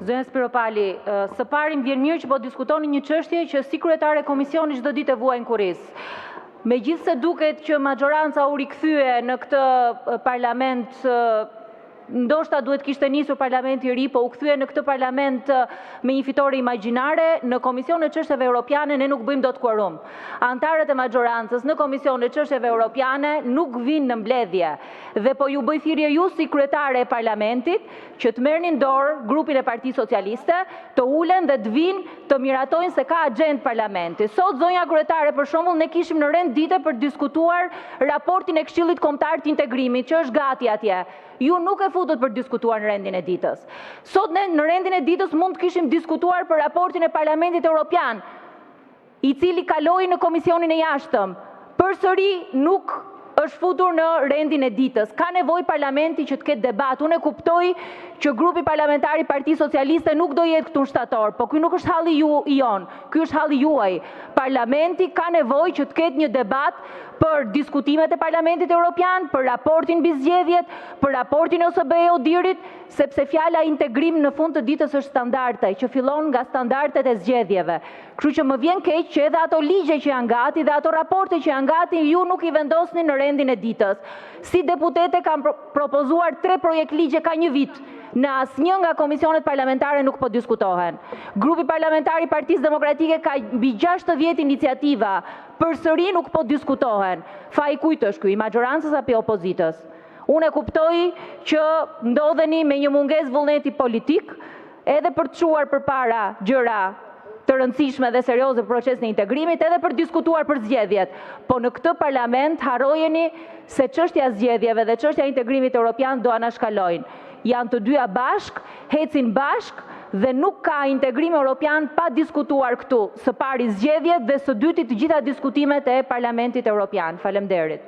Zonja Spiropali, së pari më vjen mirë që po diskutoni një çështje që si kryetare e komisionit çdo ditë e vuaj në kurrizë. Megjithse duket që majoranca u rikthye në këtë parlament, ndoshta duhet kishte nisur parlamenti i ri, po u kthye në këtë parlament me një fitore imagjinare. Në Komisionin e Çështjeve Evropiane ne nuk bëjmë dot quorum. Antarët e majorancës në Komisionin e Çështjeve Evropiane nuk vinë në mbledhje. Dhe po ju bëj thirrje ju si kryetare e parlamentit që të merrni në dorë grupin e Partisë Socialiste, të ulen dhe të vinë të miratojnë se ka agjendë parlamenti. Sot, zonja kryetare, për shembull, ne kishim në rend dite për diskutuar raportin e Këshillit Kombëtar të Integrimit, që është gati atje. Ju nuk e futët për diskutuar në rendin e ditës. Sot ne në rendin e ditës mund të kishim diskutuar për raportin e Parlamentit Evropian, i cili kaloi në Komisionin e Jashtëm. Përsëri nuk është futur në rendin e ditës. Ka nevojë parlamenti që të ketë debat. Unë e kuptoj që grupi parlamentar i Partisë Socialiste nuk do jetë këtu në shtator, po ky nuk është halli jon, ky është halli juaj. Parlamenti ka nevojë që të ketë një debat për diskutimet e Parlamentit Evropian, për raportin mbi zgjedhjet, për raportin e OSBE-Odirit, sepse fjala integrim në fund të ditës është standarde, që fillon nga standardet e zgjedhjeve. Kështu që më vjen keq që edhe ato ligje që janë gati dhe ato raporte që janë gati, ju nuk i vendosni në rendin e ditës. Si deputete kam propozuar 3 projekt ligje ka një vit. Në asnjë nga komisionet parlamentare nuk po diskutohen. Grupi parlamentar i Partisë Demokratike ka mbi 60 iniciativa, përsëri nuk po diskutohen. Faji kujt është ky, i majorancës apo i opozitës? Unë e kuptoj që ndodheni me një mungesë vullneti politik, edhe për të çuar përpara gjëra të rëndësishme dhe serioze për procesin e integrimit, edhe për diskutuar për zgjedhjet. Po në këtë parlament harrojeni se çështja e zgjedhjeve dhe çështja e integrimit evropian do anashkalojnë. Janë të dyja bashk, hecin bashk dhe nuk ka integrim evropian pa diskutuar këtu. Së pari zgjedhjet dhe së dyti të gjitha diskutimet e Parlamentit Evropian. Faleminderit.